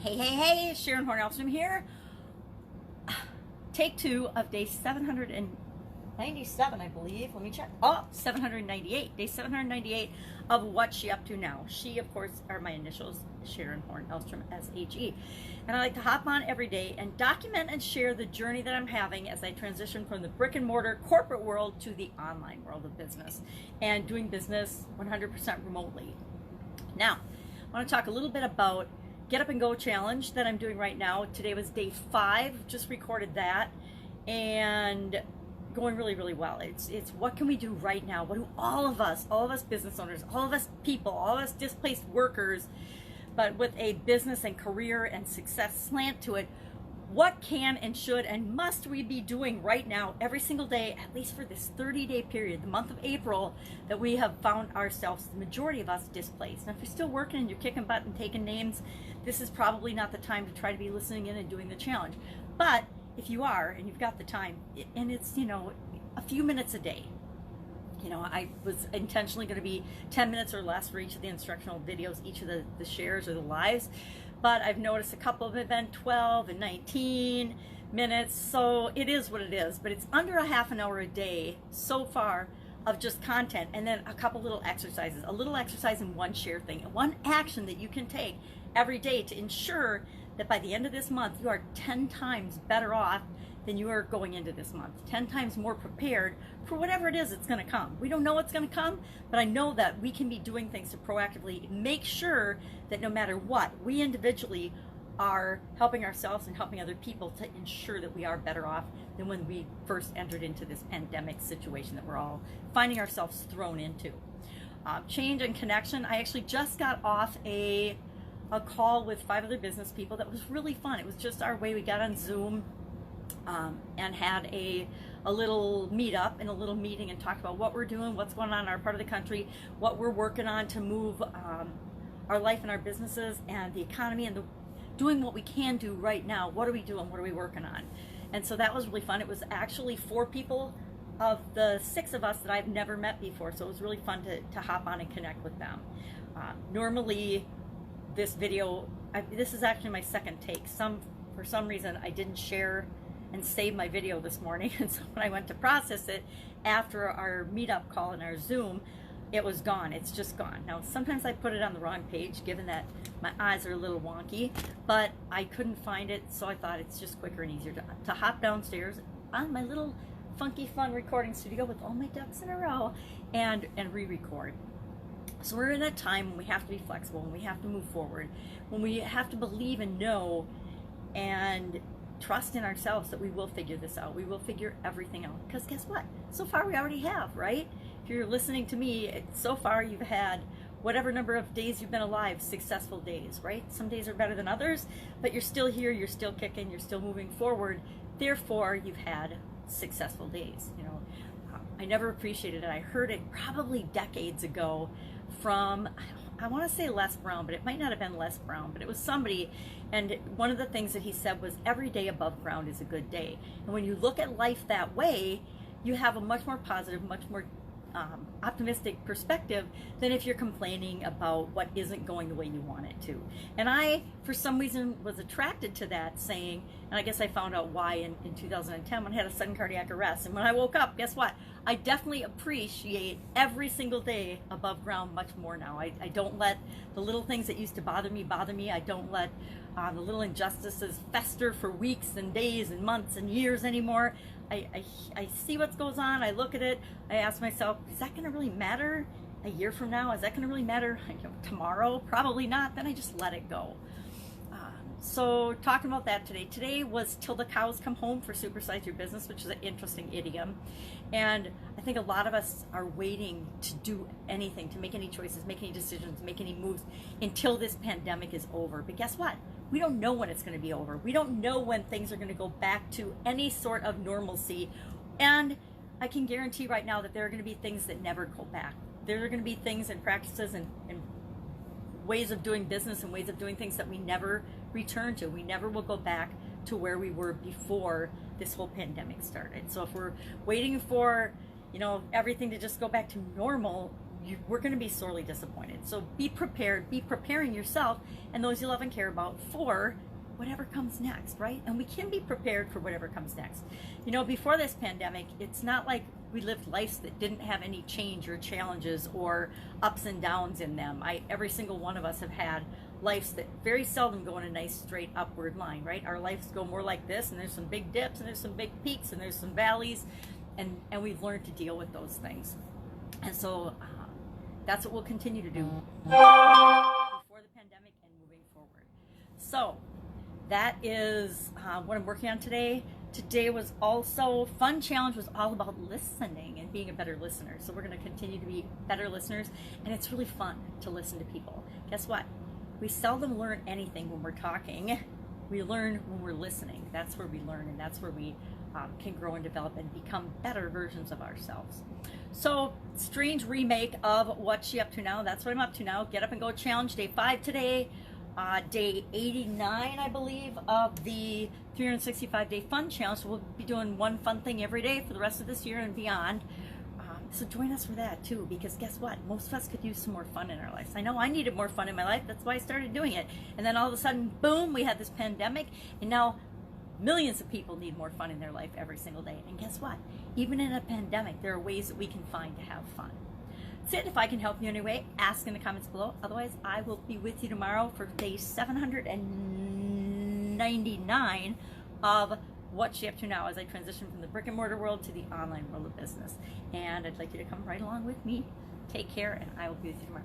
Hey, Sharon Horne-Ellstrom here. Take two of day 797, I believe. Let me check. Oh, 798. Day 798 of What's She Up To Now. She, of course, are my initials, Sharon Horne-Ellstrom, S-H-E. And I like to hop on every day and document and share the journey that I'm having as I transition from the brick and mortar corporate world to the online world of business and doing business 100% remotely. Now, I want to talk a little bit about Get Up and Go challenge that I'm doing right now. Today was day 5, just recorded that, and going really well. It's what can we do right now? What do all of us business owners, all of us people, all of us displaced workers, but with a business and career and success slant to it, what can and should and must we be doing right now every single day, at least for this 30-day period, the month of April, that we have found ourselves, the majority of us, displaced. Now, if you're still working and you're kicking butt and taking names, this is probably not the time to try to be listening in and doing the challenge. But if you are and you've got the time, and it's, a few minutes a day, I was intentionally going to be 10 minutes or less for each of the instructional videos, each of the shares or the lives. But I've noticed a couple of them have been 12 and 19 minutes, so it is what it is. But it's under a half an hour a day so far of just content, and then a couple little exercises, a little exercise and one share thing, and one action that you can take every day to ensure that by the end of this month, you are 10 times better off than you are going into this month, 10 times more prepared for whatever it is that's going to come. We don't know what's going to come, but I know that we can be doing things to proactively make sure that no matter what, we individually are helping ourselves and helping other people to ensure that we are better off than when we first entered into this pandemic situation that we're all finding ourselves thrown into. Change and connection. I actually just got off a call with 5 other business people that was really fun. It was just our way. We got on Zoom and had a little meetup and a little meeting and talked about what we're doing, what's going on in our part of the country, what we're working on to move our life and our businesses and the economy and doing what we can do right now. What are we doing? What are we working on? And so that was really fun. It was actually 4 people of the 6 of us that I've never met before, so it was really fun to hop on and connect with them. Normally, this video, this is actually my second take. For some reason, I didn't share and save my video this morning, and so when I went to process it after our meetup call and our Zoom, it was gone. It's just gone. Now, sometimes I put it on the wrong page, given that my eyes are a little wonky, but I couldn't find it, so I thought it's just quicker and easier to hop downstairs on my little funky fun recording studio with all my ducks in a row and re-record. So we're in that time when we have to be flexible, when we have to move forward, when we have to believe and know and trust in ourselves that we will figure this out. We will figure everything out. Because guess what? So far we already have, right? If you're listening to me, so far you've had whatever number of days you've been alive, successful days, right? Some days are better than others, but you're still here, you're still kicking, you're still moving forward. Therefore, you've had successful days. I never appreciated it. I heard it probably decades ago from, I want to say Les Brown, but it might not have been Les Brown, but it was somebody, and one of the things that he said was every day above ground is a good day. And when you look at life that way, you have a much more positive, much more optimistic perspective than if you're complaining about what isn't going the way you want it to. And I, for some reason, was attracted to that saying, and I guess I found out why in 2010 when I had a sudden cardiac arrest. And when I woke up, guess what? I definitely appreciate every single day above ground much more now. I don't let the little things that used to bother me. I don't let the little injustices fester for weeks and days and months and years anymore. I see what goes on, I look at it, I ask myself, is that going to really matter a year from now? Is that going to really matter tomorrow? Probably not. Then I just let it go. So talking about that today was till the cows come home for Supersize Your Business, which is an interesting idiom. And I think a lot of us are waiting to do anything, to make any choices, make any decisions, make any moves until this pandemic is over. But guess what? We don't know when it's going to be over. We don't know when things are going to go back to any sort of normalcy. And I can guarantee right now that there are going to be things that never go back. There are going to be things and practices and ways of doing business and ways of doing things that we never return to. We never will go back to where we were before this whole pandemic started. So if we're waiting for, everything to just go back to normal, we're going to be sorely disappointed. So be prepared, be preparing yourself and those you love and care about for whatever comes next, right? And we can be prepared for whatever comes next. You know, before this pandemic, it's not like we lived lives that didn't have any change or challenges or ups and downs in them. Every single one of us have had lives that very seldom go in a nice straight upward line, right? Our lives go more like this, and there's some big dips and there's some big peaks and there's some valleys, and we've learned to deal with those things. And so that's what we'll continue to do before the pandemic and moving forward. So that is what I'm working on today. Today was also, fun challenge was all about listening and being a better listener. So we're going to continue to be better listeners, and it's really fun to listen to people. Guess what? We seldom learn anything when we're talking. We learn when we're listening. That's where we learn, and that's where we can grow and develop and become better versions of ourselves. So, strange remake of What's She Up To Now? That's what I'm up to now. Get Up and Go Challenge, day 5 today. Day 89, I believe, of the 365-day fun challenge. So we'll be doing one fun thing every day for the rest of this year and beyond. So join us for that too, because guess what? Most of us could use some more fun in our lives. I know I needed more fun in my life. That's why I started doing it. And then all of a sudden, boom, we had this pandemic, and now millions of people need more fun in their life every single day. And guess what? Even in a pandemic, there are ways that we can find to have fun. That's it. If I can help you in any way, ask in the comments below. Otherwise, I will be with you tomorrow for day 799 of What's She Up To Now as I transition from the brick and mortar world to the online world of business. And I'd like you to come right along with me. Take care, and I will be with you tomorrow.